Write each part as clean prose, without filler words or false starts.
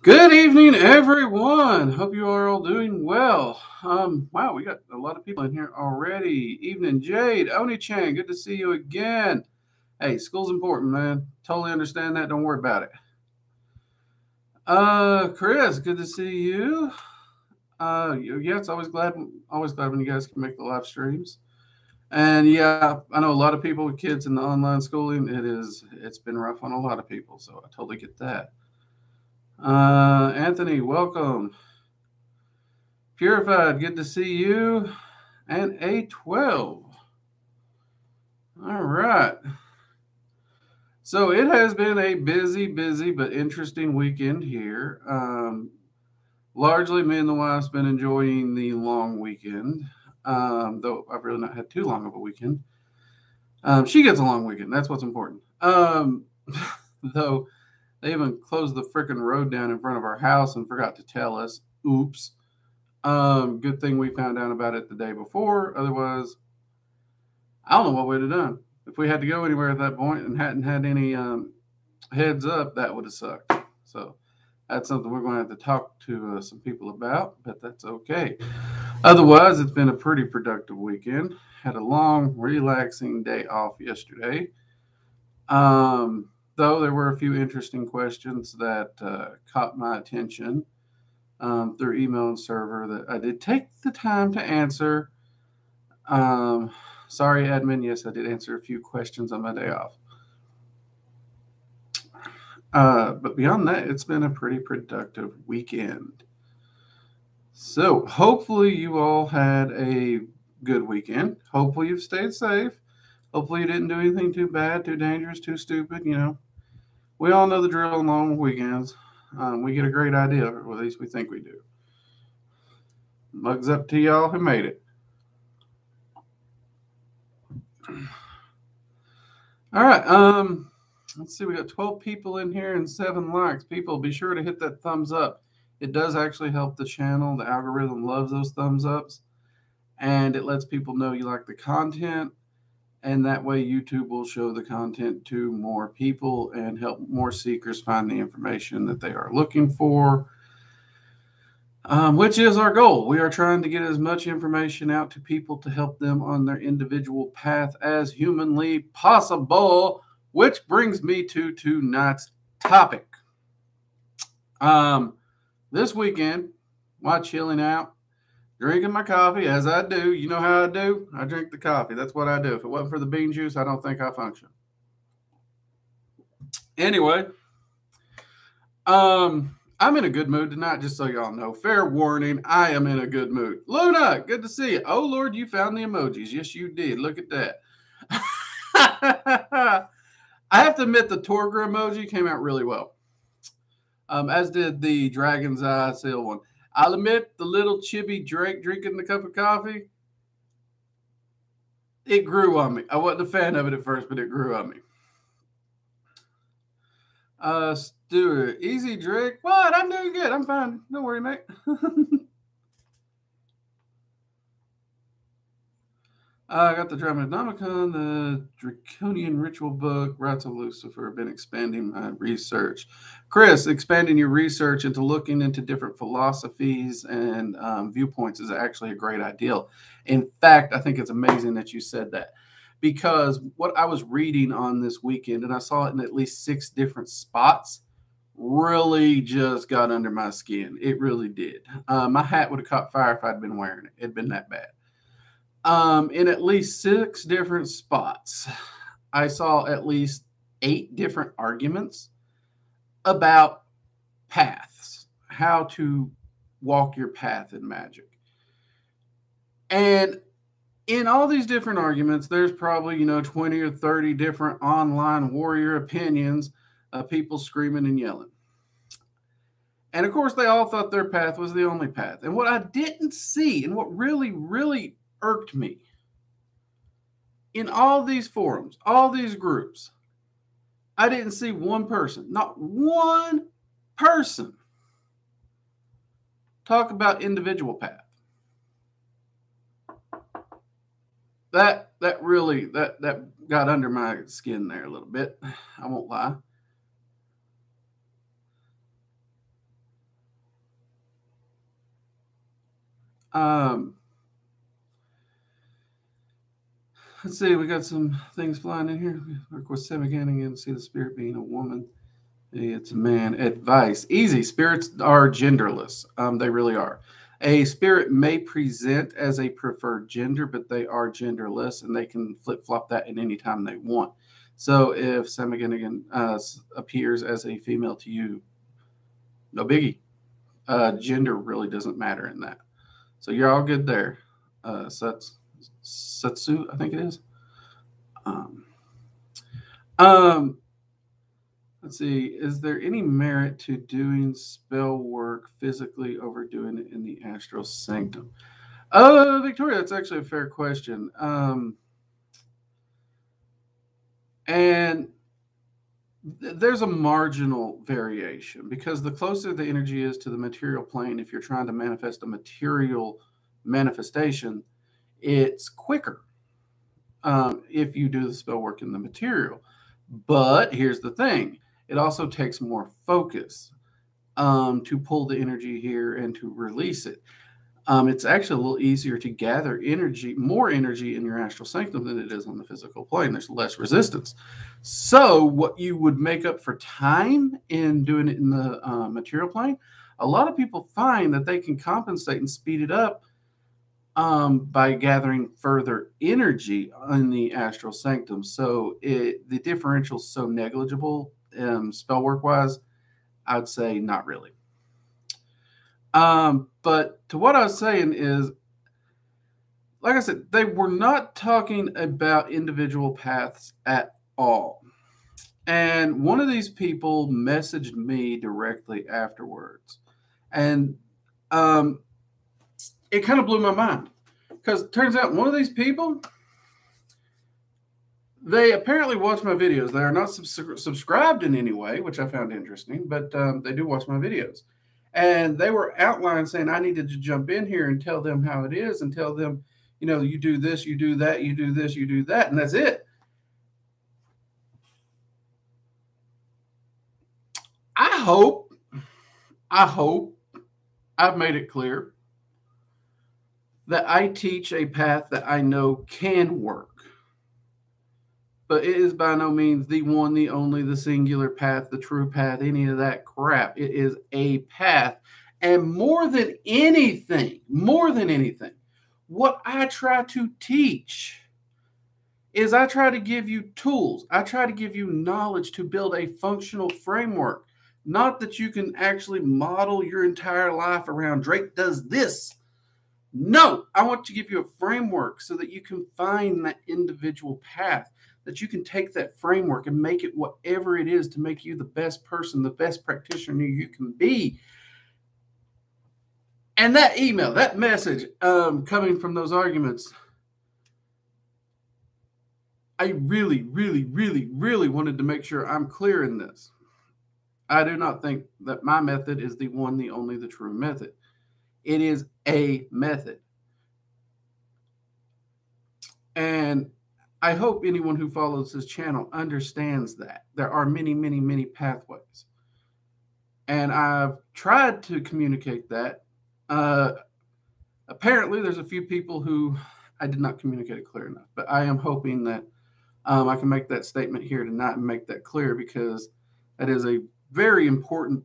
Good evening, everyone. Hope you are all doing well. Wow, we got a lot of people in here already. Evening, Jade, Oni-chan, good to see you again. Hey, school's important, man. Totally understand that. Don't worry about it. Chris, good to see you. Yeah, it's always glad when you guys can make the live streams. And yeah, I know a lot of people with kids in the online schooling. It's been rough on a lot of people, so I totally get that. Anthony, welcome. Purified, good to see you. And A12. All right. So it has been a busy, but interesting weekend here. Largely, me and the wife's been enjoying the long weekend, though I've really not had too long of a weekend. She gets a long weekend. That's what's important. Though they even closed the freaking road down in front of our house and forgot to tell us. Oops. Good thing we found out about it the day before. Otherwise, I don't know what we'd have done. If we had to go anywhere at that point and hadn't had any heads up, that would have sucked. So that's something we're going to have to talk to some people about, but that's okay. Otherwise, it's been a pretty productive weekend. Had a long, relaxing day off yesterday. Though there were a few interesting questions that caught my attention through email and server that I did take the time to answer. Sorry, admin. Yes, I did answer a few questions on my day off. But beyond that, it's been a pretty productive weekend. So hopefully you all had a good weekend. Hopefully you've stayed safe. Hopefully you didn't do anything too bad, too dangerous, too stupid. We all know the drill on long weekends. We get a great idea, or at least we think we do. Mugs up to y'all who made it. All right. Let's see. We got 12 people in here and 7 likes. People, be sure to hit that thumbs up. It does actually help the channel. The algorithm loves those thumbs ups, and it lets people know you like the content. And that way, YouTube will show the content to more people and help more seekers find the information that they are looking for, which is our goal. We are trying to get as much information out to people to help them on their individual path as humanly possible, which brings me to tonight's topic. This weekend, while chilling out, drinking my coffee, as I do. You know how I do? I drink the coffee. That's what I do. If it wasn't for the bean juice, I don't think I function. Anyway, I'm in a good mood tonight, just so y'all know. Fair warning, I am in a good mood. Luna, good to see you. Oh, Lord, you found the emojis. Yes, you did. Look at that. I have to admit, the Torgor emoji came out really well, as did the Dragon's Eye seal one. I'll admit, the little chibi Drake drinking the cup of coffee, it grew on me. I wasn't a fan of it at first, but it grew on me. Stuart, easy, Drake. What? I'm doing good. I'm fine. Don't worry, mate. I got the Dramanomicon, the Draconian Ritual book, Rites of Lucifer. Been expanding my research. Chris, expanding your research into looking into different philosophies and viewpoints is actually a great idea. In fact, I think it's amazing that you said that, because what I was reading on this weekend, and I saw it in at least 6 different spots, really just got under my skin. It really did. My hat would have caught fire if I'd been wearing it. It'd been that bad. In at least 6 different spots, I saw at least 8 different arguments about paths, how to walk your path in magic. And in all these different arguments, there's probably, 20 or 30 different online warrior opinions of people screaming and yelling. And of course, they all thought their path was the only path. And what I didn't see, and what really irked me, in all these forums, all these groups, I didn't see one person, not one person, talk about individual path. That really got under my skin there a little bit. I won't lie. Let's see. We got some things flying in here. Work with Semicanning and see the spirit being a woman. It's a man. Advice. Easy. Spirits are genderless. They really are. A spirit may present as a preferred gender, but they are genderless, and they can flip-flop that at any time they want. So if Semicanning appears as a female to you, no biggie. Gender really doesn't matter in that. So you're all good there. Satsu, I think it is. Let's see. Is there any merit to doing spell work physically over doing it in the astral sanctum? Victoria, that's actually a fair question. And there's a marginal variation because the closer the energy is to the material plane, if you're trying to manifest a material manifestation, it's quicker if you do the spell work in the material. But here's the thing. It also takes more focus to pull the energy here and to release it. It's actually a little easier to gather energy, more energy in your astral sanctum than it is on the physical plane. There's less resistance. So what you would make up for time in doing it in the material plane, a lot of people find that they can compensate and speed it up by gathering further energy in the astral sanctum. So the differential is so negligible spell work wise, I'd say not really. But to what I was saying is, like I said, they were not talking about individual paths at all. And one of these people messaged me directly afterwards. And it kind of blew my mind. Because it turns out one of these people, they apparently watch my videos. They are not subscribed in any way, which I found interesting, but they do watch my videos. And they were outlining saying I needed to jump in here and tell them how it is and tell them, you know, you do this, you do that, you do this, you do that, and that's it. I hope I've made it clear that I teach a path that I know can work. But it is by no means the one, the only, the singular path, the true path, any of that crap. It is a path. And more than anything, what I try to teach is I try to give you tools. I try to give you knowledge to build a functional framework. Not that you can actually model your entire life around Drake does this. No, I want to give you a framework so that you can find that individual path, that you can take that framework and make it whatever it is to make you the best person, the best practitioner you can be. And that email, that message coming from those arguments, I really, really, really, really wanted to make sure I'm clear in this. I do not think that my method is the one, the only, the true method. It is a method. And I hope anyone who follows this channel understands that. There are many, many, many pathways. And I've tried to communicate that. Apparently, there's a few people who I did not communicate it clear enough. But I am hoping that I can make that statement here tonight and make that clear, because that is a very important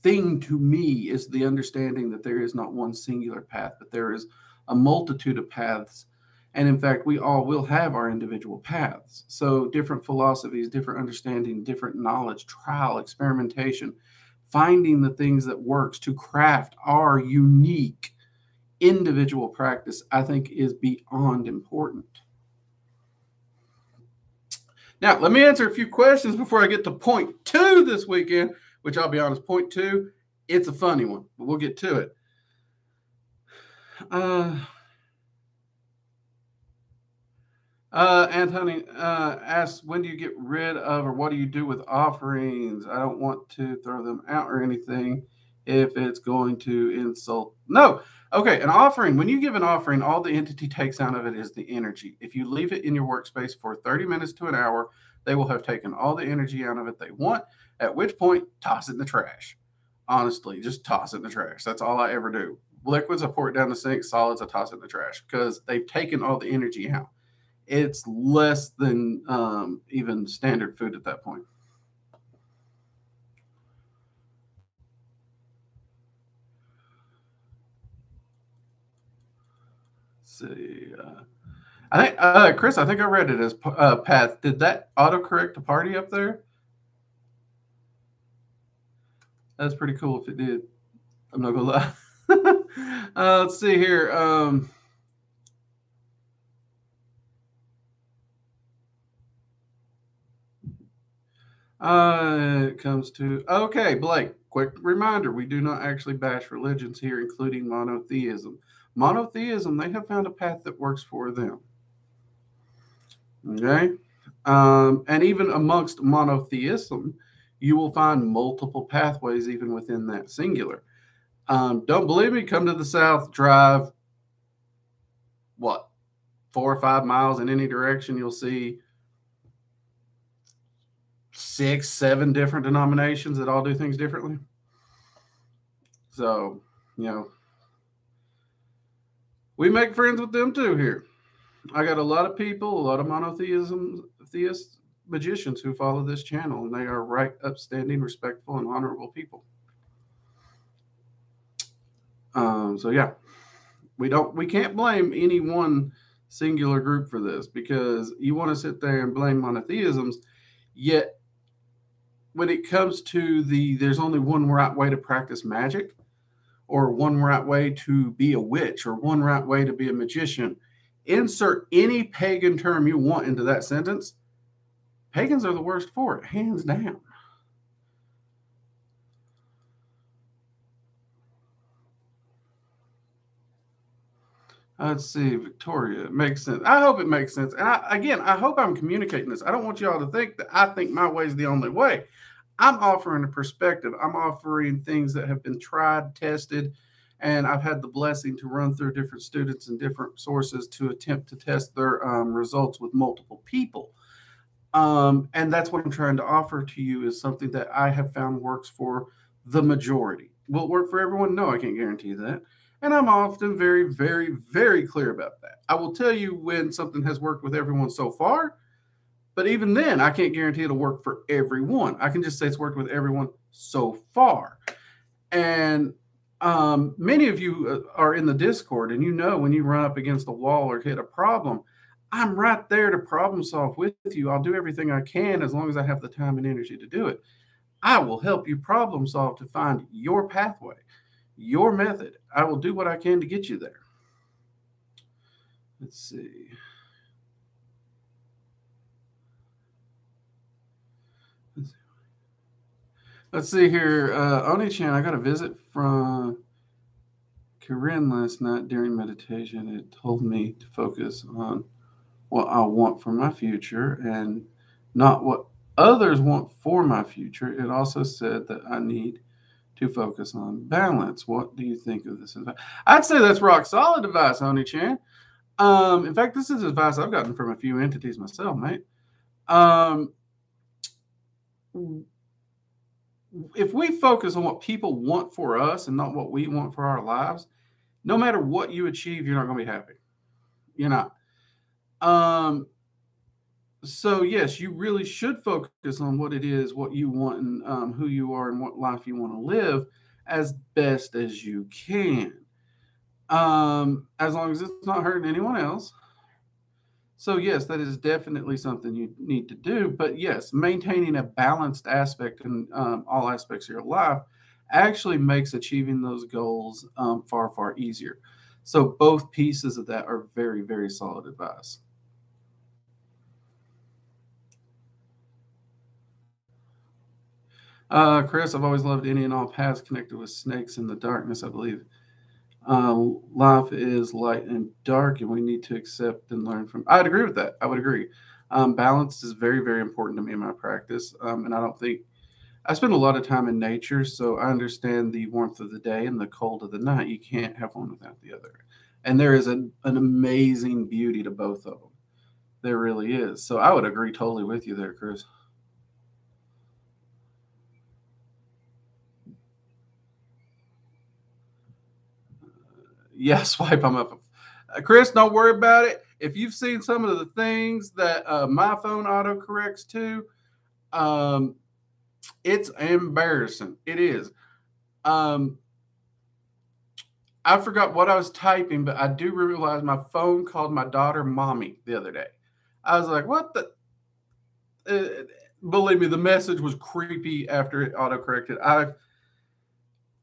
thing to me, is the understanding that there is not one singular path, but there is a multitude of paths. And in fact, we all will have our individual paths. So different philosophies, different understanding, different knowledge, trial, experimentation, finding the things that works to craft our unique individual practice, I think is beyond important. Now, let me answer a few questions before I get to point 2 this weekend, which I'll be honest, point 2, it's a funny one, but we'll get to it. Anthony asks, when do you get rid of, or what do you do with offerings? I don't want to throw them out or anything if it's going to insult. No. Okay, an offering, when you give an offering, all the entity takes out of it is the energy. If you leave it in your workspace for 30 minutes to an hour, they will have taken all the energy out of it they want, at which point, toss it in the trash. Honestly, just toss it in the trash. That's all I ever do. liquids, I pour it down the sink. Solids, I toss it in the trash because they've taken all the energy out. It's less than even standard food at that point. Let's see. I think, Chris, I think I read it as Path. Did that autocorrect the party up there? That's pretty cool if it did. I'm not going to lie. Let's see here. It comes to, okay, Blake, quick reminder. We do not actually bash religions here, including monotheism. Monotheism, they have found a path that works for them. Okay. And even amongst monotheism, you will find multiple pathways even within that singular. Don't believe me? Come to the south, drive, what, 4 or 5 miles in any direction. You'll see 6, 7 different denominations that all do things differently. So, we make friends with them too here. I got a lot of people, a lot of monotheist magicians who follow this channel, and they are right, upstanding, respectful, and honorable people. So yeah, we can't blame any one singular group for this, because you want to sit there and blame monotheisms, yet when it comes to there's only one right way to practice magic, or one right way to be a witch, or one right way to be a magician. Insert any pagan term you want into that sentence. Pagans are the worst for it, hands down. Let's see, Victoria. It makes sense. I hope it makes sense. And I hope I'm communicating this. I don't want y'all to think that I think my way is the only way. I'm offering a perspective. I'm offering things that have been tried, tested, and I've had the blessing to run through different students and different sources to attempt to test their results with multiple people. And that's what I'm trying to offer to you, is something that I have found works for the majority. Will it work for everyone? No, I can't guarantee that. And I'm often very, very, very clear about that. I will tell you when something has worked with everyone so far, but even then, I can't guarantee it'll work for everyone. I can just say it's worked with everyone so far. And many of you are in the Discord, and when you run up against a wall or hit a problem, I'm right there to problem solve with you. I'll do everything I can as long as I have the time and energy to do it. I will help you problem solve to find your pathway, your method. I will do what I can to get you there. Let's see. Let's see here. Oni-chan, I got a visit from Corinne last night during meditation. It told me to focus on what I want for my future and not what others want for my future. It also said that I need to focus on balance. What do you think of this advice? I'd say that's rock solid advice, Oni-chan. In fact, this is advice I've gotten from a few entities myself, mate. If we focus on what people want for us and not what we want for our lives, no matter what you achieve, you're not going to be happy. You're not. So yes, you really should focus on what it is, what you want, and who you are, and what life you want to live as best as you can. As long as it's not hurting anyone else. So yes, that is definitely something you need to do. But yes, maintaining a balanced aspect in all aspects of your life actually makes achieving those goals far, far easier. So both pieces of that are very, very solid advice. Chris, I've always loved any and all paths connected with snakes in the darkness. I believe life is light and dark, and we need to accept and learn from. I'd agree with that. I would agree. Balance is very, very important to me in my practice, and I don't think I spend a lot of time in nature, so I understand the warmth of the day and the cold of the night. You can't have one without the other, and there is an amazing beauty to both of them. There really is. So I would agree totally with you there, Chris. Yeah, swipe them up. Chris, don't worry about it. If you've seen some of the things that my phone autocorrects to, um, it's embarrassing. It is. Um, I forgot what I was typing, but I do realize my phone called my daughter mommy the other day. I was like, what the? Uh, Believe me, the message was creepy after it autocorrected.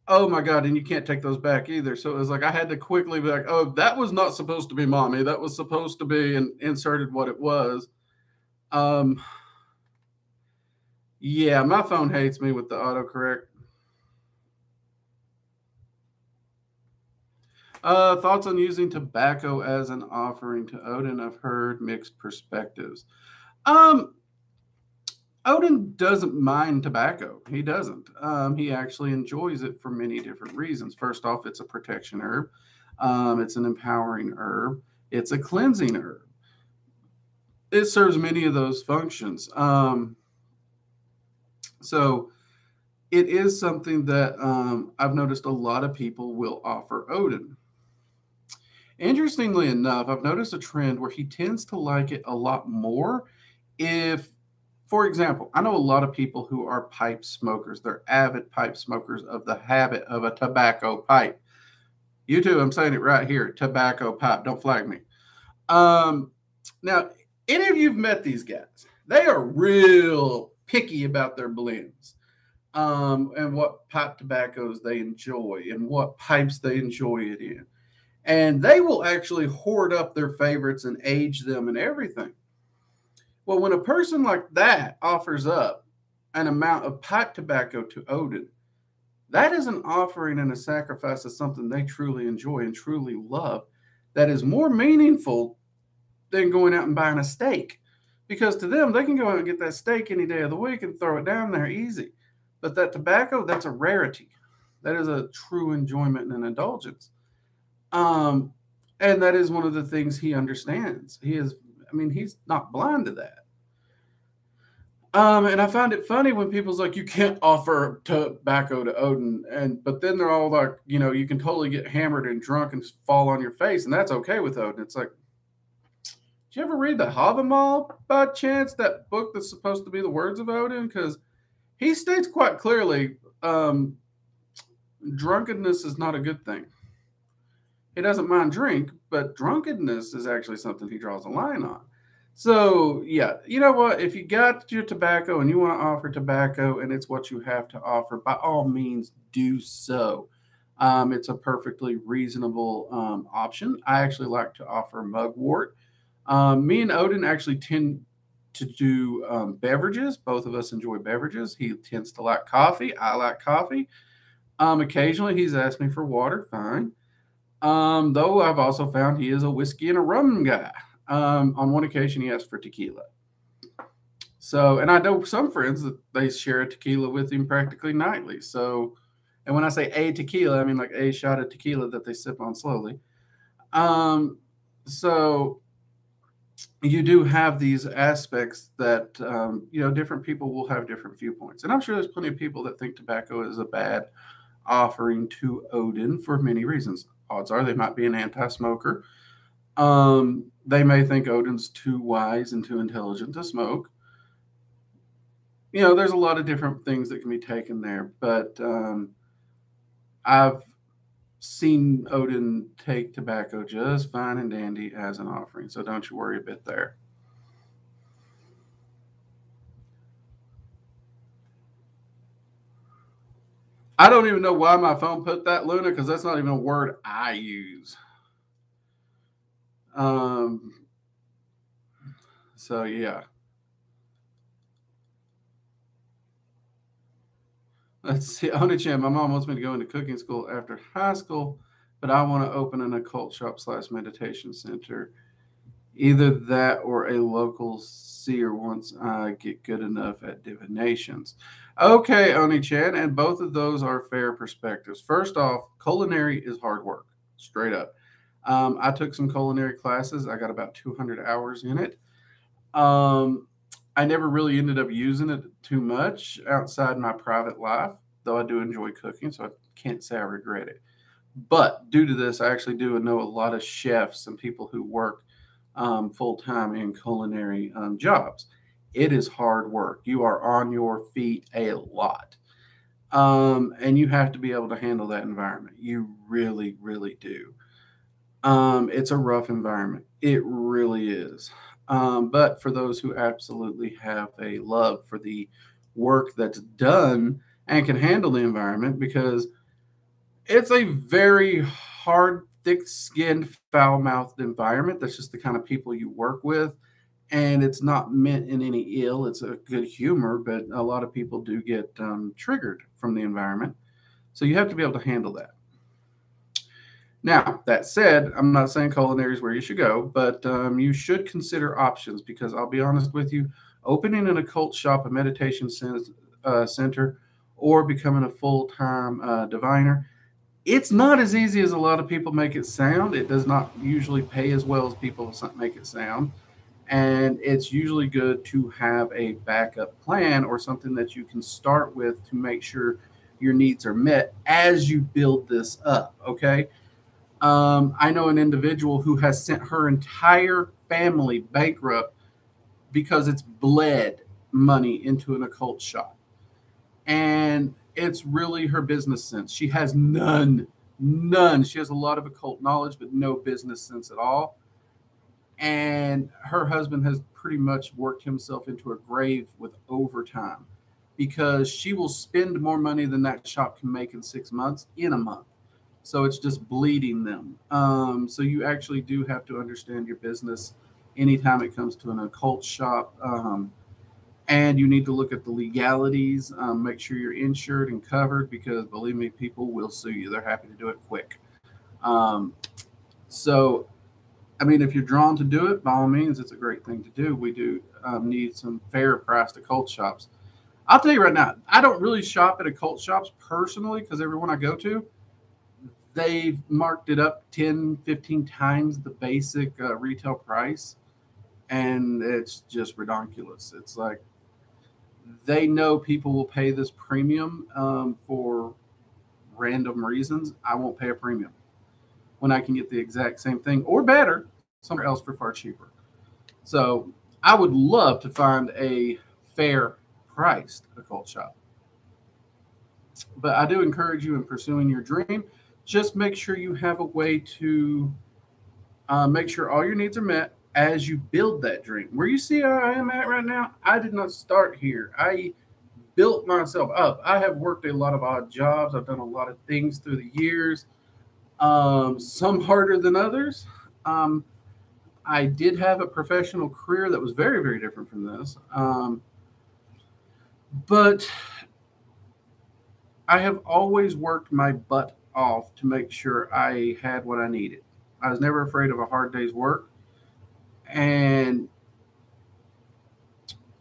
Oh my God, and you can't take those back either. So it was like I had to quickly be like, oh, that was not supposed to be mommy. That was supposed to be, and inserted what it was. Um, yeah, my phone hates me with the autocorrect. Thoughts on using tobacco as an offering to Odin? I've heard mixed perspectives. Um, Odin doesn't mind tobacco. He doesn't. He actually enjoys it for many different reasons. First off, it's a protection herb. It's an empowering herb. It's a cleansing herb. It serves many of those functions. So it is something that I've noticed a lot of people will offer Odin. Interestingly enough, I've noticed a trend where he tends to like it a lot more if, for example, I know a lot of people who are pipe smokers. They're avid pipe smokers of the habit of a tobacco pipe. You too, I'm saying it right here, tobacco pipe. Don't flag me. Um, Now, any of you've met these guys, they are real picky about their blends, and what pipe tobaccos they enjoy and what pipes they enjoy it in. And they will actually hoard up their favorites and age them and everything. Well, when a person like that offers up an amount of pipe tobacco to Odin, that is an offering and a sacrifice of something they truly enjoy and truly love that is more meaningful than going out and buying a steak. Because to them, they can go out and get that steak any day of the week and throw it down there easy. But that tobacco, that's a rarity. That is a true enjoyment and an indulgence. Um, and that is one of the things he understands. He's not blind to that. And I find it funny when people's like, you can't offer tobacco to Odin, but then they're all like, you can totally get hammered and drunk and just fall on your face, and that's okay with Odin. It's like, did you ever read the Havamal by chance? That book that's supposed to be the words of Odin, because he states quite clearly, drunkenness is not a good thing. He doesn't mind drink, but drunkenness is actually something he draws a line on. So, yeah, you know what? If you got your tobacco and you want to offer tobacco and it's what you have to offer, by all means, do so. It's a perfectly reasonable option. I actually like to offer mugwort. Me and Odin actually tend to do beverages. Both of us enjoy beverages. He tends to like coffee. I like coffee. Occasionally, he's asked me for water. Fine. Though I've also found he is a whiskey and a rum guy. On one occasion, he asked for tequila. So, and I know some friends that they share a tequila with him practically nightly. So, and when I say a tequila, I mean like a shot of tequila that they sip on slowly. So you do have these aspects that, different people will have different viewpoints. And I'm sure there's plenty of people that think tobacco is a bad offering to Odin for many reasons. Odds are they might be an anti-smoker. They may think Odin's too wise and too intelligent to smoke. There's a lot of different things that can be taken there, but I've seen Odin take tobacco just fine and dandy as an offering, so don't you worry a bit there. I don't even know why my phone put that, Luna, because that's not even a word I use. Um, so yeah. Let's see. Onichan, my mom wants me to go into cooking school after high school, but I want to open an occult shop / meditation center. Either that or a local seer once I get good enough at divinations. Okay, Oni-chan, and both of those are fair perspectives. First off, culinary is hard work, straight up. I took some culinary classes. I got about 200 hours in it. I never really ended up using it too much outside my private life, though I do enjoy cooking, so I can't say I regret it. But due to this, I actually do know a lot of chefs and people who work full time in culinary jobs. It is hard work. You are on your feet a lot. And you have to be able to handle that environment. You really, really do. It's a rough environment. It really is. But for those who absolutely have a love for the work that's done and can handle the environment, because it's a very hard, thick skinned, foul mouthed environment. That's just the kind of people you work with. And it's not meant in any ill, it's a good humor, but a lot of people do get triggered from the environment. So you have to be able to handle that. Now, that said, I'm not saying culinary is where you should go, but you should consider options because I'll be honest with you, opening an occult shop, a meditation center, or becoming a full time diviner, it's not as easy as a lot of people make it sound. It does not usually pay as well as people make it sound. And it's usually good to have a backup plan or something that you can start with to make sure your needs are met as you build this up. Okay. I know an individual who has sent her entire family bankrupt because it's bled money into an occult shop. And it's really her business sense. She has none, none. She has a lot of occult knowledge, but no business sense at all. And her husband has pretty much worked himself into a grave with overtime because she will spend more money than that shop can make in 6 months in a month. So it's just bleeding them. So you actually do have to understand your business anytime it comes to an occult shop. And you need to look at the legalities, make sure you're insured and covered because believe me, people will sue you. They're happy to do it quick. Um, so, I mean, if you're drawn to do it, by all means, it's a great thing to do. We do need some fair priced occult shops. I'll tell you right now, I don't really shop at occult shops personally because everyone I go to, they've marked it up 10, 15 times the basic retail price. And it's just ridiculous. It's like they know people will pay this premium for random reasons. I won't pay a premium when I can get the exact same thing or better somewhere else for far cheaper. So I would love to find a fair priced occult shop. But I do encourage you in pursuing your dream. Just make sure you have a way to make sure all your needs are met as you build that dream. Where you see where I am at right now, I did not start here. I built myself up. I have worked a lot of odd jobs. I've done a lot of things through the years, some harder than others. Um, I did have a professional career that was very, very different from this. But I have always worked my butt off to make sure I had what I needed. I was never afraid of a hard day's work. And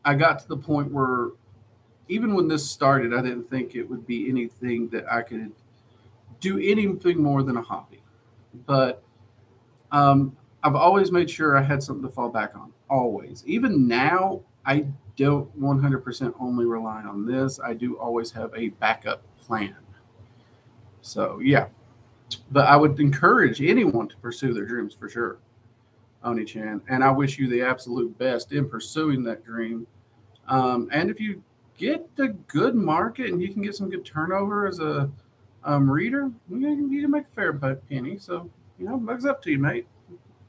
I got to the point where even when this started, I didn't think it would be anything that I could do anything more than a hobby. But I've always made sure I had something to fall back on. Always. Even now, I don't 100% only rely on this. I do always have a backup plan. So, yeah. But I would encourage anyone to pursue their dreams for sure, Oni Chan. And I wish you the absolute best in pursuing that dream. And if you get the good market and you can get some good turnover as a reader, you can make a fair penny. So, bugs up to you, mate.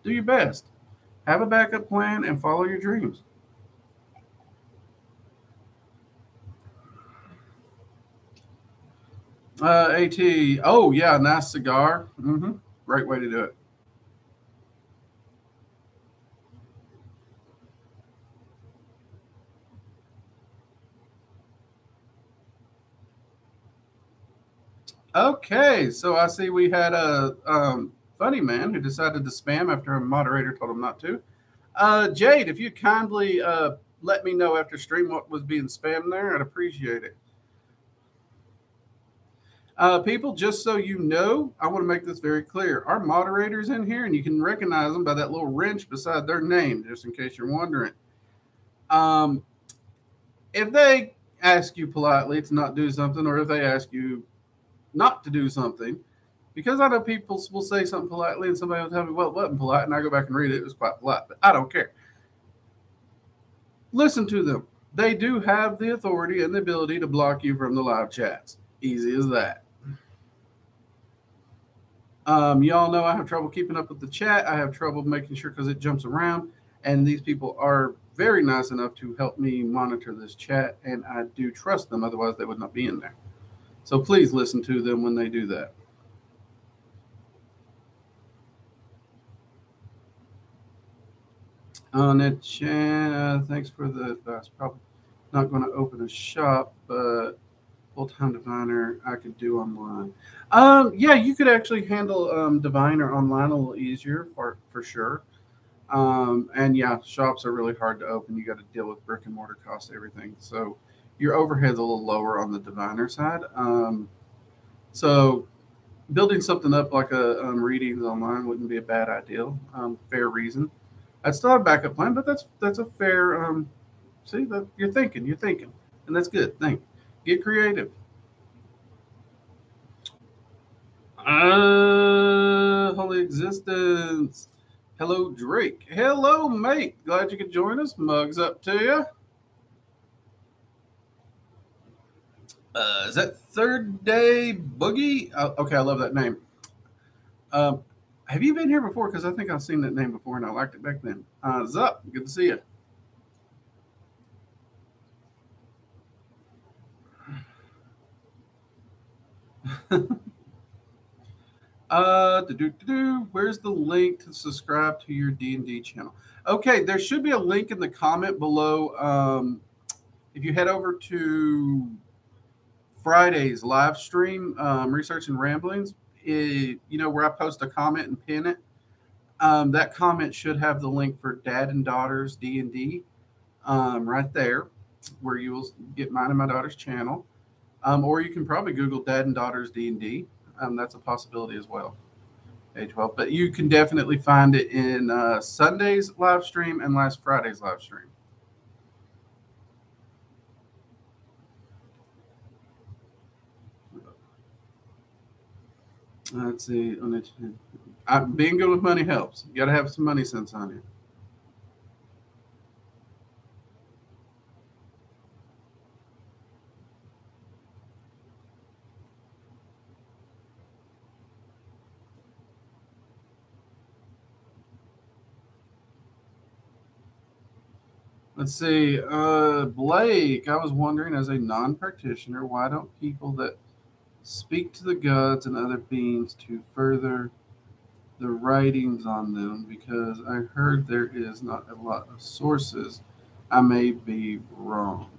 Do your best. Have a backup plan and follow your dreams. AT. Oh, yeah, nice cigar. Great way to do it. Okay, so I see we had a funny man who decided to spam after a moderator told him not to. Jade, if you'd kindly let me know after stream what was being spammed there, I'd appreciate it. People, just so you know, I want to make this very clear. Our moderators in here, and you can recognize them by that little wrench beside their name, just in case you're wondering. Um, if they ask you politely to not do something, or if they ask you not to do something, Because I know people will say something politely and somebody will tell me, well, it wasn't polite, and I go back and read it, it was quite polite, but I don't care. Listen to them. They do have the authority and the ability to block you from the live chats. Easy as that. Y'all know I have trouble keeping up with the chat. I have trouble making sure because it jumps around. And these people are very nice enough to help me monitor this chat, and I do trust them. Otherwise, they would not be in there. So please listen to them when they do that. On that chat, thanks for the advice. Probably not going to open a shop, but full-time diviner I could do online. Yeah, you could actually handle diviner online a little easier for sure. And yeah, shops are really hard to open. You got to deal with brick and mortar costs, everything. So your overhead's a little lower on the diviner side. So building something up like a readings online wouldn't be a bad idea. Fair reason. I'd still have a backup plan, but that's a fair. See that you're thinking, and that's good. Think, get creative. Holy existence. Hello, Drake. Hello, mate. Glad you could join us. Mugs up to you. Is that Third Day Boogie? Okay, I love that name. Have you been here before? Because I think I've seen that name before and I liked it back then. Zup, good to see you. Where's the link to subscribe to your D&D channel? Okay, there should be a link in the comment below. If you head over to Friday's live stream, Research and Ramblings, where I post a comment and pin it. That comment should have the link for Dad and Daughters D&D right there, where you will get mine and my daughter's channel. Or you can probably Google Dad and Daughters D&D. That's a possibility as well. Age 12. But you can definitely find it in Sunday's live stream and last Friday's live stream. Let's see. Being good with money helps. You got to have some money sense on you. Let's see. Blake, I was wondering, as a non-practitioner, why don't people that speak to the gods and other beings to further the writings on them? Because I heard there is not a lot of sources. I may be wrong.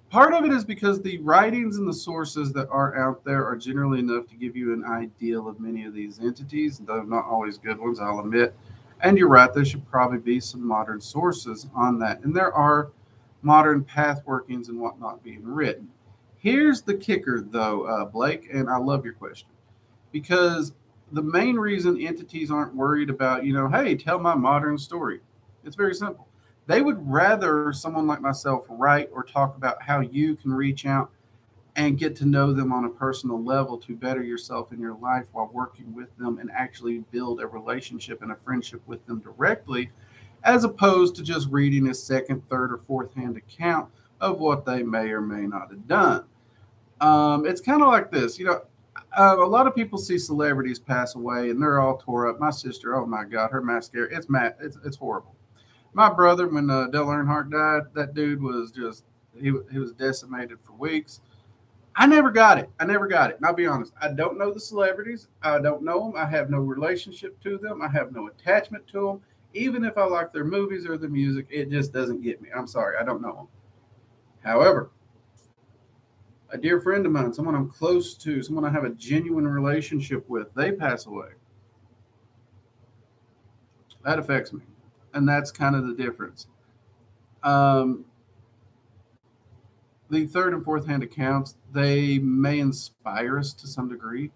Part of it is because the writings and the sources that are out there are generally enough to give you an ideal of many of these entities, though not always good ones, I'll admit. And you're right, there should probably be some modern sources on that. And there are modern path workings and whatnot being written. Here's the kicker, though, Blake, and I love your question. Because the main reason entities aren't worried about, hey, tell my modern story. It's very simple. They would rather someone like myself write or talk about how you can reach out and get to know them on a personal level to better yourself in your life while working with them and actually build a relationship and a friendship with them directly, as opposed to just reading a second, third, or fourth hand account of what they may or may not have done. It's kind of like this, a lot of people see celebrities pass away and they're all tore up. My sister, oh my God, her mascara, it's horrible. My brother, when Dale Earnhardt died, that dude was just, he was decimated for weeks. I never got it. And I'll be honest, I don't know the celebrities. I don't know them. I have no relationship to them. I have no attachment to them. Even if I like their movies or their music, it just doesn't get me. I'm sorry, I don't know them. However, a dear friend of mine, someone I'm close to, someone I have a genuine relationship with, they pass away. That affects me. And that's kind of the difference. The third and fourth hand accounts, they may inspire us to some degree,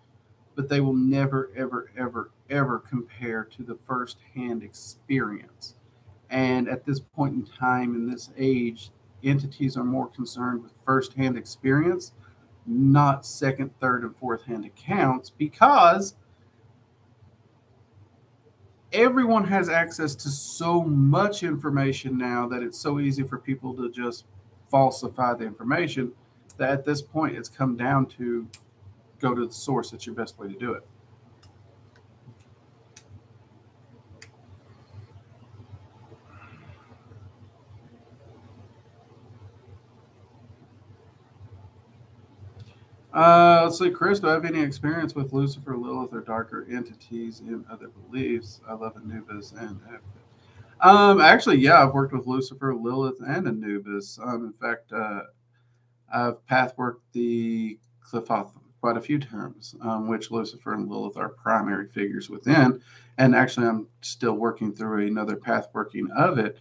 but they will never, ever, ever, ever compare to the first hand experience. And at this point in time, in this age, entities are more concerned with first hand experience not second, third, and fourth hand accounts, because everyone has access to so much information now that it's so easy for people to just falsify the information, that at this point it's come down to go to the source. It's your best way to do it. Let's see, Chris, do I have any experience with Lucifer, Lilith, or darker entities in other beliefs? I love Anubis and actually, yeah, I've worked with Lucifer, Lilith, and Anubis. In fact, I've pathworked the Cliffoth quite a few times, which Lucifer and Lilith are primary figures within. And actually, I'm still working through another pathworking of it.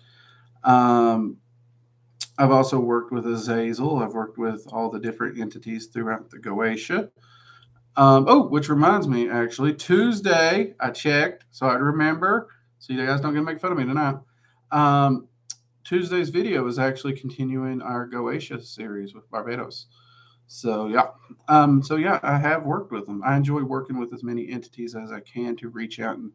I've also worked with Azazel. I've worked with all the different entities throughout the Goetia. Which reminds me, actually, Tuesday, I checked, so I'd remember. So you guys don't get to make fun of me tonight. Tuesday's video is actually continuing our Goetia series with Barbados. So yeah. I have worked with them. I enjoy working with as many entities as I can to reach out and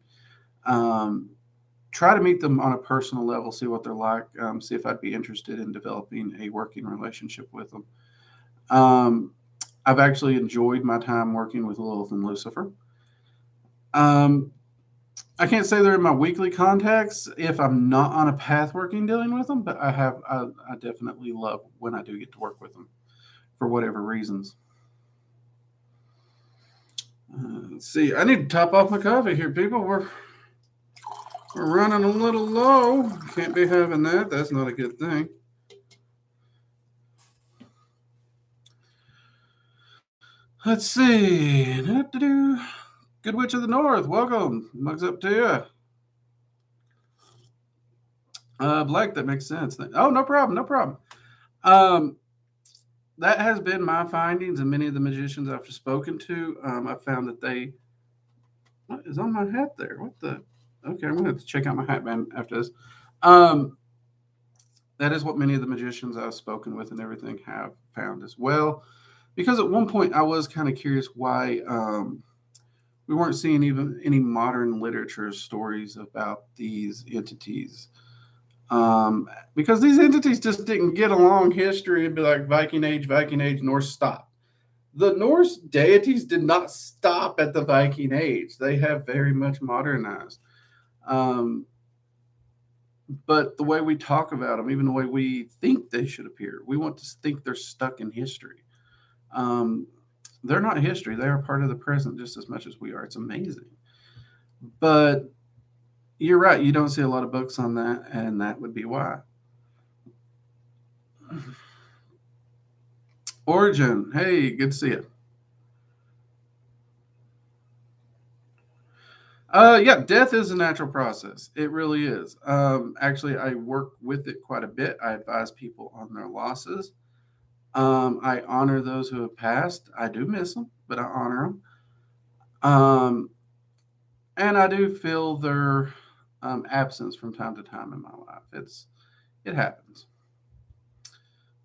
try to meet them on a personal level, see what they're like, see if I'd be interested in developing a working relationship with them. I've actually enjoyed my time working with Lilith and Lucifer. I can't say they're in my weekly contacts if I'm not on a path working dealing with them, but I definitely love when I do get to work with them for whatever reasons. Let's see. I need to top off my coffee here, people. We're running a little low. Can't be having that. That's not a good thing. Let's see. Good Witch of the North, welcome. Mugs up to you. Blake, that makes sense. Oh, no problem. That has been my findings, and many of the magicians I've spoken to, I've found that what is on my hat there? What the? Okay, I'm going to have to check out my hat band after this. That is what many of the magicians I've spoken with and everything have found as well. Because at one point I was kind of curious why we weren't seeing even any modern literature stories about these entities. Because these entities just didn't get a long history and be like Viking Age, Norse stop. The Norse deities did not stop at the Viking Age. They have very much modernized. But the way we talk about them, even the way we think they should appear, we want to think they're stuck in history. They're not history. They are part of the present just as much as we are. It's amazing. But you're right. You don't see a lot of books on that, and that would be why. Origin, hey, good to see you. Yeah, death is a natural process. It really is. Actually, I work with it quite a bit. I advise people on their losses. I honor those who have passed. I do miss them, but I honor them. And I do feel their absence from time to time in my life. It happens.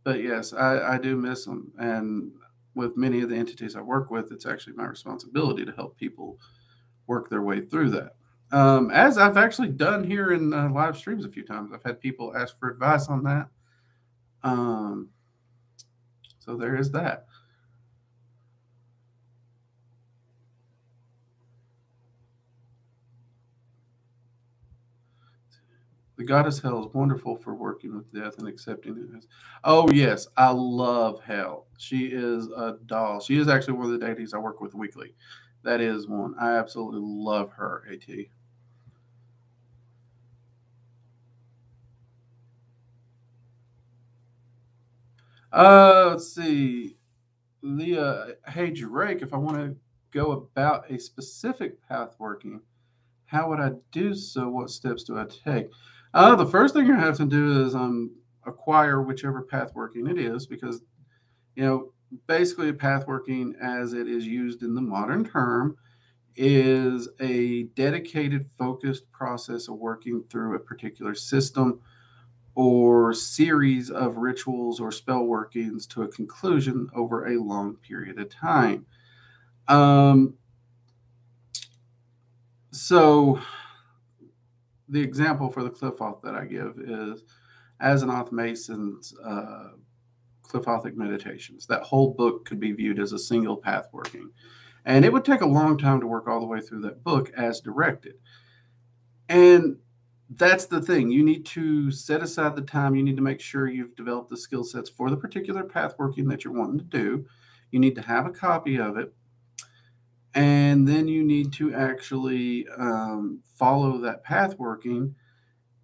But yes, I do miss them. And with many of the entities I work with, it's actually my responsibility to help people work their way through that. As I've actually done here in live streams a few times, I've had people ask for advice on that. So there is that. The goddess Hel is wonderful for working with death and accepting it. Oh, yes. I love Hel. She is a doll. She is actually one of the deities I work with weekly. That is one. I absolutely love her, AT. Let's see. Leah, hey, Drake, if I want to go about a specific path working, how would I do so? What steps do I take? The first thing you have to do is acquire whichever path working it is, because, basically path working as it is used in the modern term is a dedicated, focused process of working through a particular system or series of rituals or spell workings to a conclusion over a long period of time. So the example for the Cliff Oath that I give is as an Oth Mason's Cliff Othic Meditations. That whole book could be viewed as a single path working. And it would take a long time to work all the way through that book as directed. And that's the thing. You need to set aside the time. You need to make sure you've developed the skill sets for the particular path working that you're wanting to do. You need to have a copy of it. And then you need to actually follow that path working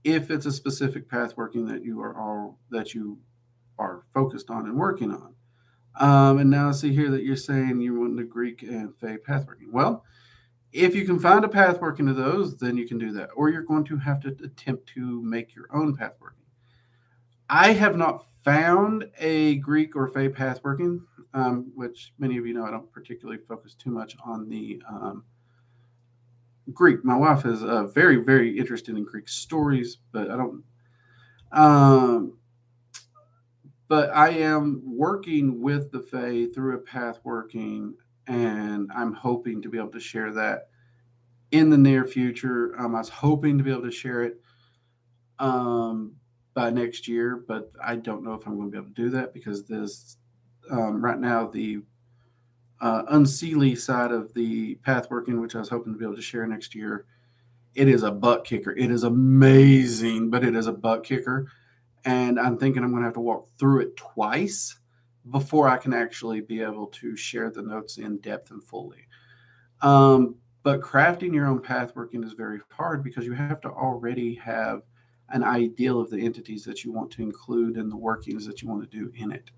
if it's a specific path working that you are focused on and working on. And now I see here that you're saying you're wanting the Greek and Fey path working. Well, if you can find a path working of those, then you can do that. Or you're going to have to attempt to make your own path working. I have not found a Greek or Fey path working, which many of you know I don't particularly focus too much on the Greek. My wife is very, very interested in Greek stories, but I don't. But I am working with the Fae through a path working, and I'm hoping to be able to share that in the near future. I was hoping to be able to share it by next year, but I don't know if I'm going to be able to do that because this right now the unseelie side of the path working, which I was hoping to be able to share next year, it is a butt kicker. It is amazing, but it is a butt kicker. And I'm thinking I'm going to have to walk through it twice before I can actually be able to share the notes in depth and fully. But crafting your own path working is very hard because you have to already have an ideal of the entities that you want to include in the workings that you want to do in it.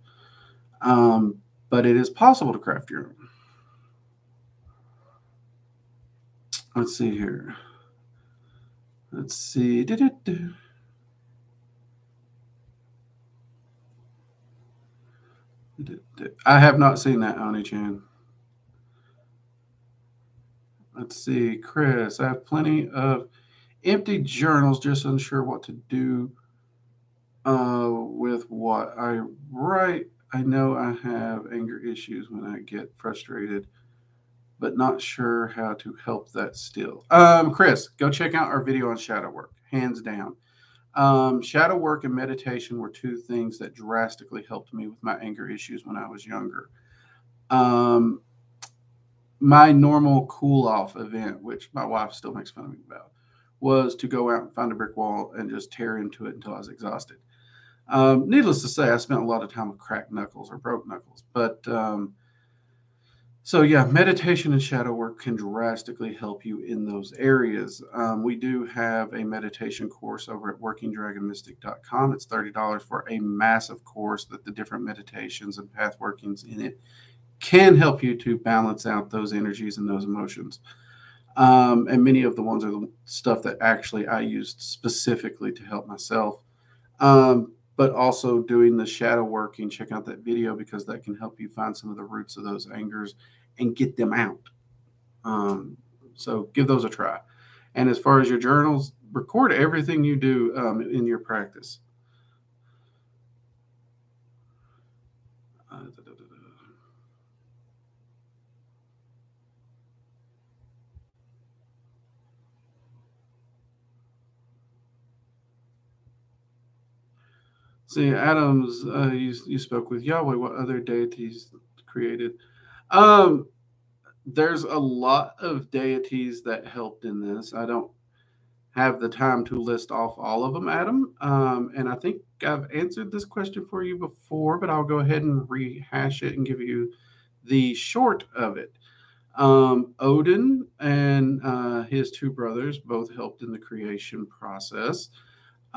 But it is possible to craft your own. Let's see here. Let's see. I have not seen that, Oni-chan. Let's see, Chris. I have plenty of empty journals, just unsure what to do with what I write. I know I have anger issues when I get frustrated, but not sure how to help that still. Chris, go check out our video on shadow work, hands down. Shadow work and meditation were two things that drastically helped me with my anger issues when I was younger. My normal cool off event, which my wife still makes fun of me about, was to go out and find a brick wall and just tear into it until I was exhausted. Needless to say, I spent a lot of time with cracked knuckles or broke knuckles. But so yeah, meditation and shadow work can drastically help you in those areas. We do have a meditation course over at workingdragonmystic.com. It's $30 for a massive course that the different meditations and path workings in it can help you to balance out those energies and those emotions. And many of the ones are the stuff that actually I used specifically to help myself. But also doing the shadow working, check out that video because that can help you find some of the roots of those angers and get them out. So give those a try. And as far as your journals, record everything you do in your practice. See, Adams, you spoke with Yahweh. What other deities created? There's a lot of deities that helped in this. I don't have the time to list off all of them, Adam. And I think I've answered this question for you before, but I'll go ahead and rehash it and give you the short of it. Odin and his two brothers both helped in the creation process.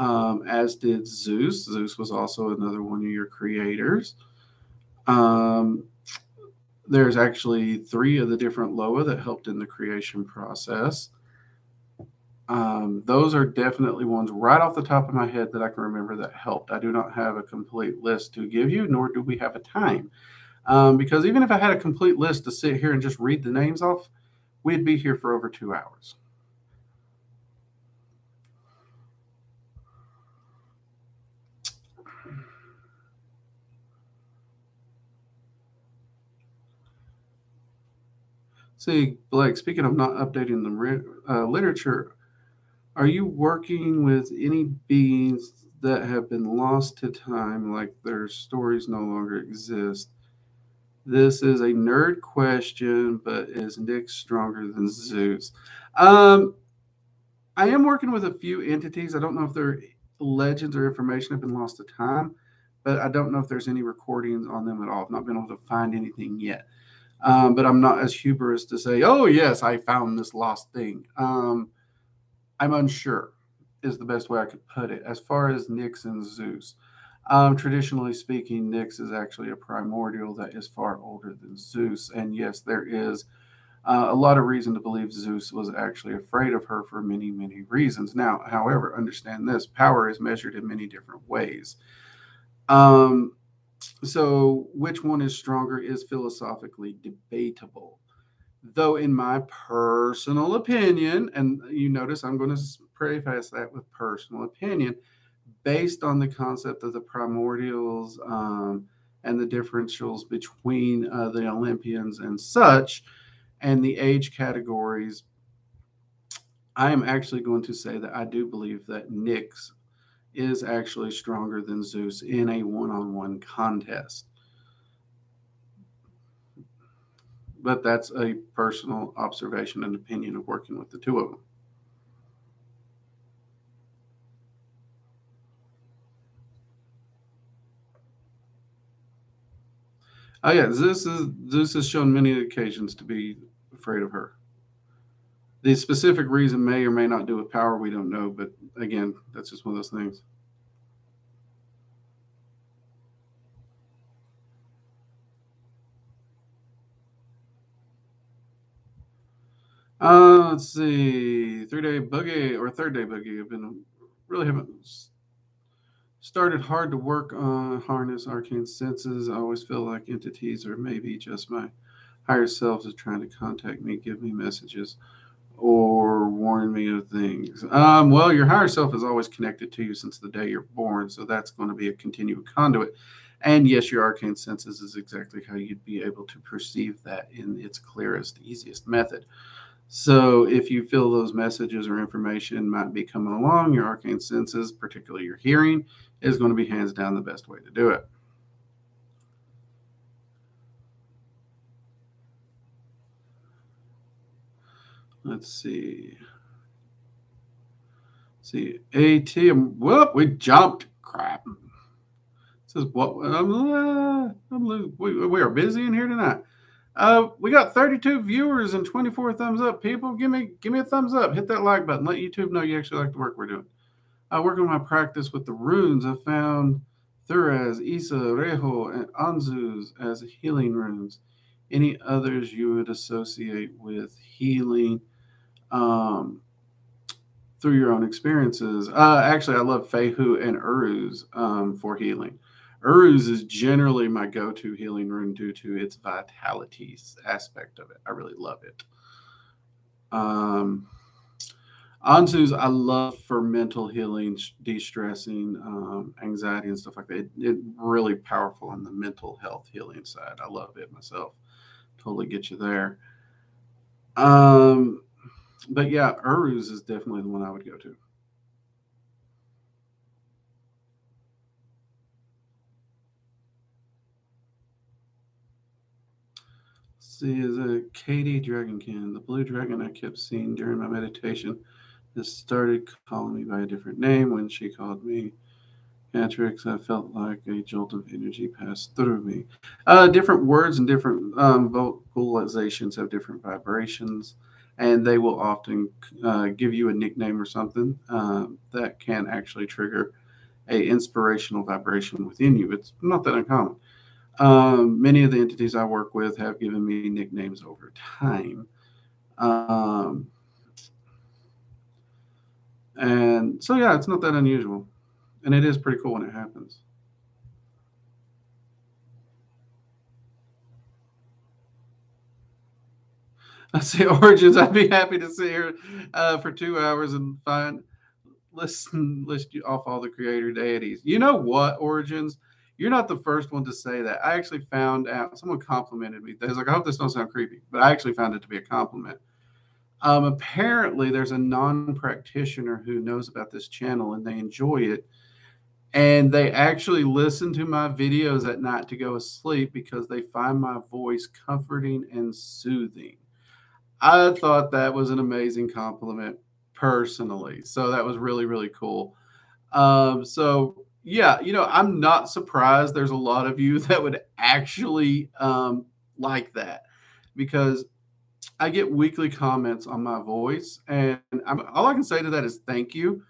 As did Zeus. Zeus was also another one of your creators. There's actually 3 of the different Loa that helped in the creation process. Those are definitely ones right off the top of my head that I can remember that helped. I do not have a complete list to give you, nor do we have a time. Because even if I had a complete list to sit here and just read the names off, we'd be here for over 2 hours. See, Blake, speaking of not updating the literature, are you working with any beings that have been lost to time, like their stories no longer exist? This is a nerd question, but is Nick stronger than Zeus? Um, I am working with a few entities. I don't know if their legends or information have been lost to time, but I don't know if there's any recordings on them at all. I've not been able to find anything yet. But I'm not as hubris to say, oh, yes, I found this lost thing. I'm unsure, is the best way I could put it. As far as Nyx and Zeus, traditionally speaking, Nyx is actually a primordial that is far older than Zeus. And yes, there is a lot of reason to believe Zeus was actually afraid of her for many, many reasons. Now, however, understand this power is measured in many different ways. Um, so, which one is stronger is philosophically debatable. Though, in my personal opinion, and you notice I'm going to preface that with personal opinion, based on the concept of the primordials and the differentials between the Olympians and such, and the age categories, I am actually going to say that I do believe that Nyx is actually stronger than Zeus in a one on one contest. But that's a personal observation and opinion of working with the two of them. Oh yeah, Zeus has shown many occasions to be afraid of her. The specific reason may or may not do with power, we don't know, but again, that's just one of those things. Let's see, 3 day boogie or third day boogie. I've been really haven't started hard to work on harness arcane senses. I always feel like entities or maybe just my higher selves are trying to contact me, give me messages, or warn me of things. Well, your higher self is always connected to you since the day you're born, so that's going to be a continual conduit. And yes, your arcane senses is exactly how you'd be able to perceive that in its clearest, easiest method. So if you feel those messages or information might be coming along, your arcane senses, particularly your hearing, is going to be hands down the best way to do it. Let's see. See, AT. Whoop, we jumped. Crap. It says what? We are busy in here tonight. We got 32 viewers and 24 thumbs up. People, give me a thumbs up. Hit that like button. Let YouTube know you actually like the work we're doing. Working on my practice with the runes, I found Thuraz, Isa, Reho, and Anzuz as healing runes. Any others you would associate with healing through your own experiences? Actually, I love Fehu and Uruz for healing. Uruz is generally my go-to healing rune due to its vitality aspect of it. I really love it. Anzu's I love for mental healing, de-stressing, anxiety and stuff like that. It really powerful on the mental health healing side. I love it myself. Totally get you there. But yeah, Uruz is definitely the one I would go to. See, is a Katie Dragonkin, the blue dragon I kept seeing during my meditation. This started calling me by a different name when she called me Patrick's. I felt like a jolt of energy passed through me. Different words and different vocalizations have different vibrations, and they will often give you a nickname or something that can actually trigger a inspirational vibration within you. It's not that uncommon. Many of the entities I work with have given me nicknames over time. And so, yeah, it's not that unusual. And it is pretty cool when it happens. I say Origins. I'd be happy to sit here for 2 hours and list you off all the creator deities. You know what, Origins? You're not the first one to say that. I actually found out, someone complimented me. They was like, I hope this don't sound creepy, but I actually found it to be a compliment. Apparently, there's a non-practitioner who knows about this channel and they enjoy it. And they actually listen to my videos at night to go to sleep because they find my voice comforting and soothing. I thought that was an amazing compliment personally. So that was really, really cool. So yeah, I'm not surprised there's a lot of you that would actually like that, because I get weekly comments on my voice, and all I can say to that is thank you.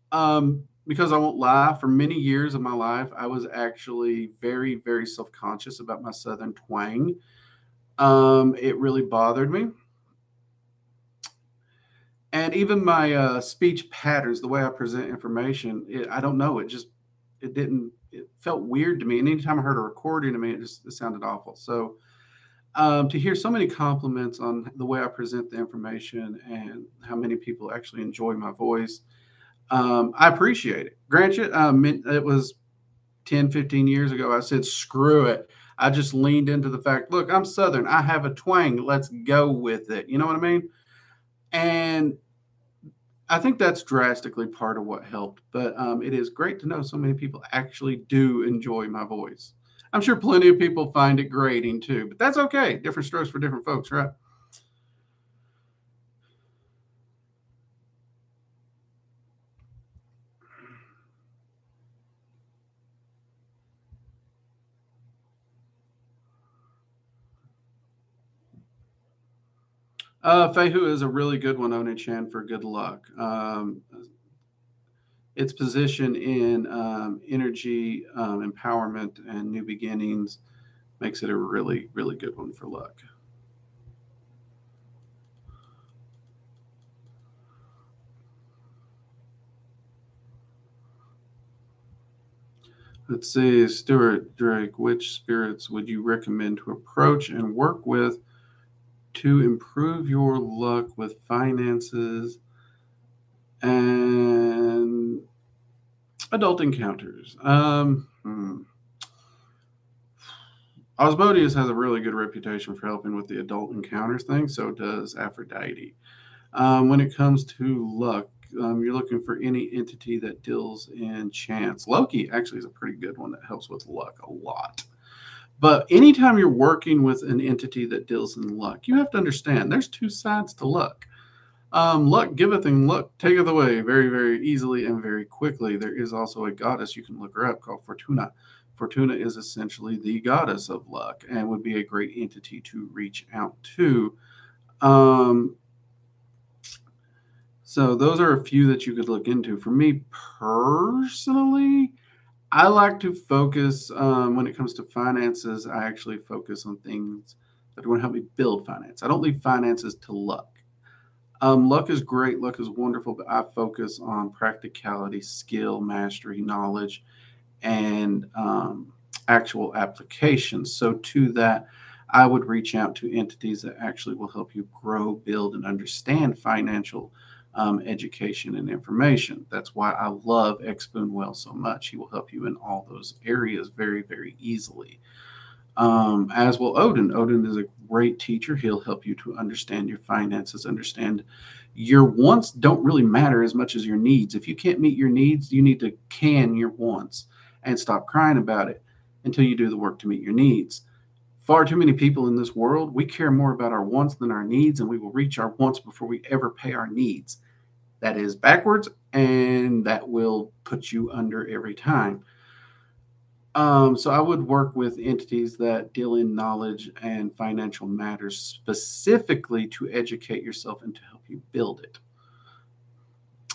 Because I won't lie, for many years of my life, I was actually very, very self conscious about my Southern twang. It really bothered me. And even my speech patterns, the way I present information, I don't know, it felt weird to me. And anytime I heard a recording of me, it sounded awful. So to hear so many compliments on the way I present the information and how many people actually enjoy my voice, I appreciate it. Granted, it was 10, 15 years ago. I said, screw it. I just leaned into the fact, look, I'm Southern. I have a twang. Let's go with it. You know what I mean? And I think that's drastically part of what helped. But it is great to know so many people actually do enjoy my voice. I'm sure plenty of people find it grating too, but that's okay. Different strokes for different folks, right? Fehu is a really good one, Oni-chan, for good luck. Its position in energy, empowerment, and new beginnings makes it a really, really good one for luck. Let's see, Stuart Drake, which spirits would you recommend to approach and work with to improve your luck with finances and adult encounters? Osmodeus has a really good reputation for helping with the adult encounters thing, so does Aphrodite. When it comes to luck, you're looking for any entity that deals in chance. Loki actually is a pretty good one that helps with luck a lot. But anytime you're working with an entity that deals in luck, you have to understand there's two sides to luck. Luck giveth and luck taketh away very, very easily and very quickly. There is also a goddess, you can look her up, called Fortuna. Fortuna is essentially the goddess of luck and would be a great entity to reach out to. So those are a few that you could look into. For me personally, I like to focus when it comes to finances. I actually focus on things that are going to help me build finance. I don't leave finances to luck. Luck is great, luck is wonderful, but I focus on practicality, skill, mastery, knowledge, and actual applications. So to that, I would reach out to entities that actually will help you grow, build, and understand financial education and information. That's why I love X Spoonwell so much. He will help you in all those areas very, very easily. As will Odin. Odin is a great teacher. He'll help you to understand your finances, understand your wants don't really matter as much as your needs. If you can't meet your needs, you need to can your wants and stop crying about it until you do the work to meet your needs. Far too many people in this world, we care more about our wants than our needs, and we will reach our wants before we ever pay our needs. That is backwards, and that will put you under every time. So I would work with entities that deal in knowledge and financial matters specifically to educate yourself and to help you build it,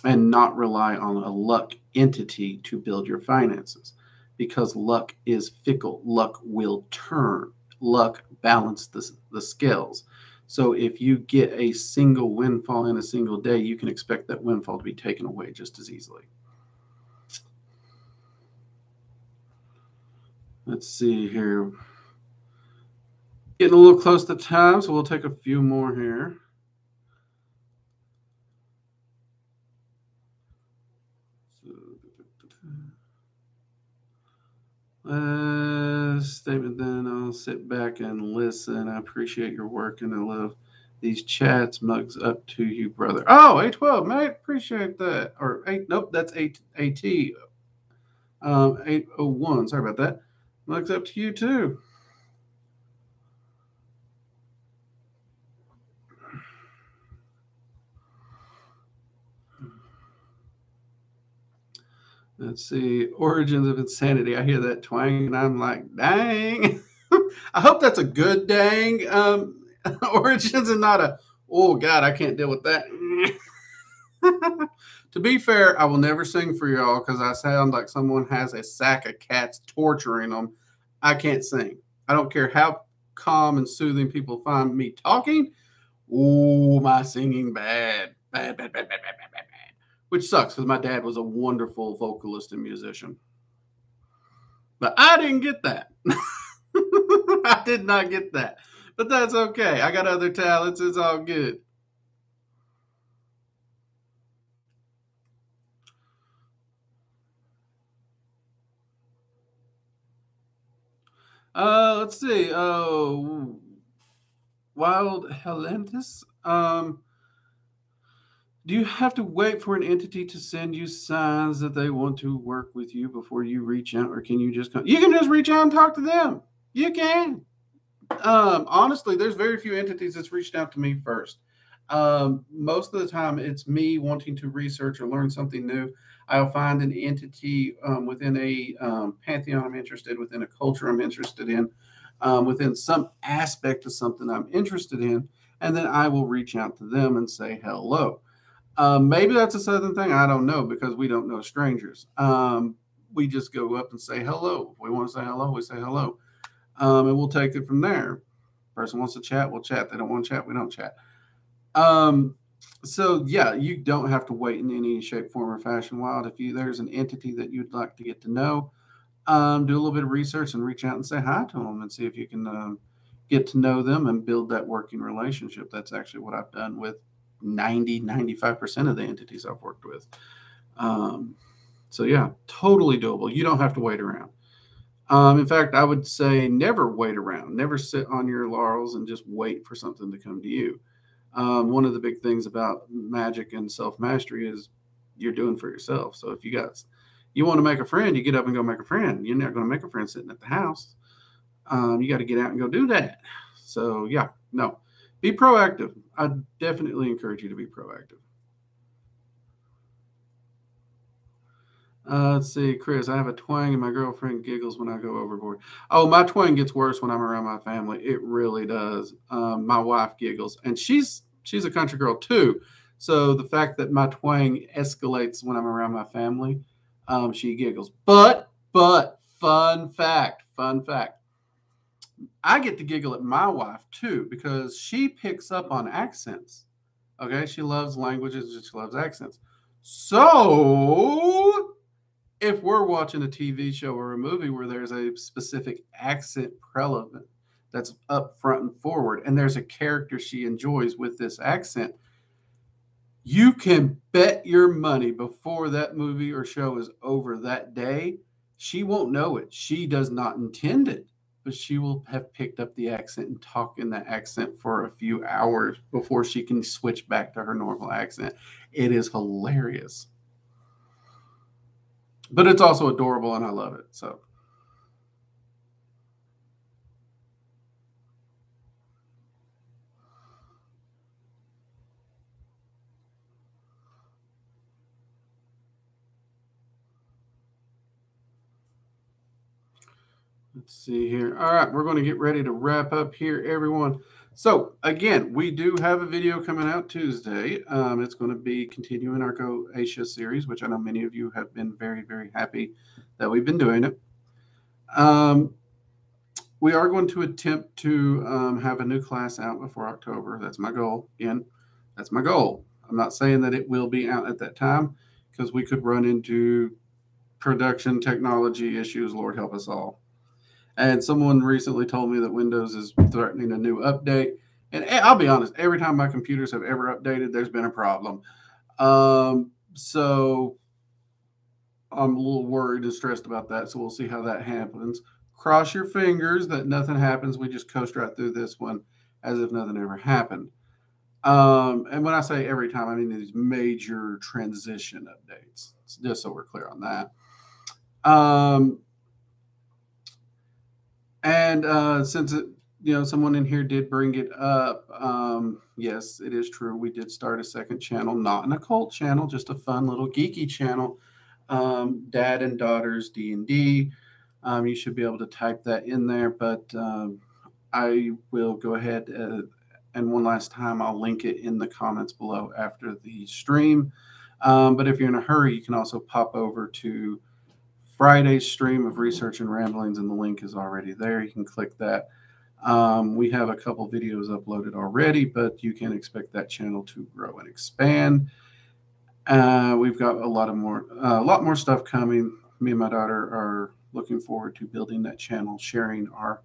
and not rely on a luck entity to build your finances, because luck is fickle. Luck will turn. Luck balances the scales. So if you get a single windfall in a single day, you can expect that windfall to be taken away just as easily. Let's see here. Getting a little close to time, so we'll take a few more here. Statement, then I'll sit back and listen. I appreciate your work and I love these chats. Mugs up to you, brother. Oh, A12, mate. Appreciate that. Or 8, nope, that's 8 AT. 801. Sorry about that. Mugs up to you, too. Let's see. Origins of Insanity. I hear that twang and I'm like, dang. I hope that's a good dang. Origins and not a, oh, God, I can't deal with that. To be fair, I will never sing for y'all because I sound like someone has a sack of cats torturing them. I can't sing. I don't care how calm and soothing people find me talking. Oh, my singing bad. Bad, bad, bad, bad, bad, bad, bad, bad. Which sucks because my dad was a wonderful vocalist and musician. But I didn't get that. I did not get that. But that's okay. I got other talents. It's all good. Let's see. Wild Helentis. Do you have to wait for an entity to send you signs that they want to work with you before you reach out, or can you just come? You can just reach out and talk to them. You can. Honestly, there's very few entities that's reached out to me first. Most of the time, it's me wanting to research or learn something new. I'll find an entity within a pantheon I'm interested, within a culture I'm interested in, within some aspect of something I'm interested in, and then I will reach out to them and say hello. Maybe that's a southern thing. I don't know because we don't know strangers. We just go up and say hello. If we want to say hello, we say hello, and we'll take it from there. Person wants to chat, we'll chat. They don't want to chat, we don't chat. Um, so yeah, you don't have to wait in any shape, form, or fashion. Wild, if you there's an entity that you'd like to get to know, do a little bit of research and reach out and say hi to them and see if you can get to know them and build that working relationship. That's actually what I've done with 95% of the entities I've worked with. Um, so yeah, totally doable. You don't have to wait around. In fact, I would say never wait around. Never sit on your laurels and just wait for something to come to you. One of the big things about magic and self mastery is you're doing for yourself. So if you want to make a friend, you get up and go make a friend. You're not going to make a friend sitting at the house. You got to get out and go do that. So yeah, no, be proactive. I definitely encourage you to be proactive. Let's see, Chris. I have a twang, and my girlfriend giggles when I go overboard. Oh, my twang gets worse when I'm around my family. It really does. My wife giggles, and she's a country girl too. So the fact that my twang escalates when I'm around my family, she giggles. But fun fact, I get to giggle at my wife too because she picks up on accents. Okay, she loves languages, she loves accents. So if we're watching a TV show or a movie where there's a specific accent prevalent that's up front and forward, and there's a character she enjoys with this accent, you can bet your money before that movie or show is over that day, she won't know it. She does not intend it, but she will have picked up the accent and talk in that accent for a few hours before she can switch back to her normal accent. It is hilarious. But it's also adorable and I love it. So let's see here. All right, we're going to get ready to wrap up here, everyone. So again, we do have a video coming out Tuesday. It's going to be continuing our Go Asia series, which I know many of you have been very, very happy that we've been doing it. We are going to attempt to have a new class out before October. That's my goal. Again, that's my goal. I'm not saying that it will be out at that time because we could run into production technology issues. Lord help us all. And someone recently told me that Windows is threatening a new update. And I'll be honest, every time my computers have ever updated, there's been a problem. So I'm a little worried and stressed about that, so we'll see how that happens. Cross your fingers that nothing happens. We just coast right through this one as if nothing ever happened. And when I say every time, I mean these major transition updates, just so we're clear on that. And since someone in here did bring it up, yes, it is true. We did start a second channel, not an occult channel, just a fun little geeky channel. Dad and Daughters D&D. You should be able to type that in there, but I will go ahead and one last time, I'll link it in the comments below after the stream. But if you're in a hurry, you can also pop over to Friday's stream of Research and Ramblings, and the link is already there. You can click that. We have a couple videos uploaded already, but you can expect that channel to grow and expand. We've got a lot more stuff coming. Me and my daughter are looking forward to building that channel, sharing our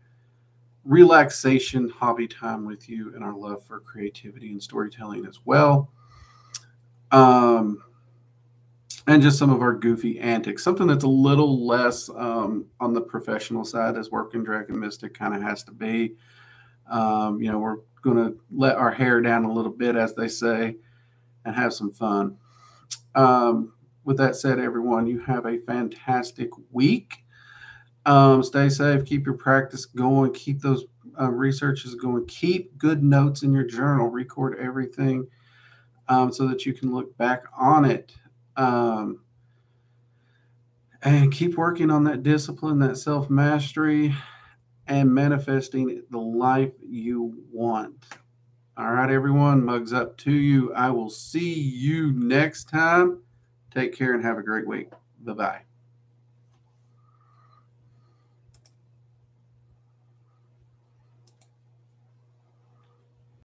relaxation hobby time with you and our love for creativity and storytelling as well. And just some of our goofy antics, something that's a little less on the professional side, as Working Dragon Mystic kind of has to be. We're going to let our hair down a little bit, as they say, and have some fun. With that said, everyone, you have a fantastic week. Stay safe, keep your practice going, keep those researches going, keep good notes in your journal, record everything so that you can look back on it. And keep working on that discipline, that self-mastery, and manifesting the life you want. All right, everyone, mugs up to you. I will see you next time. Take care and have a great week. Bye-bye.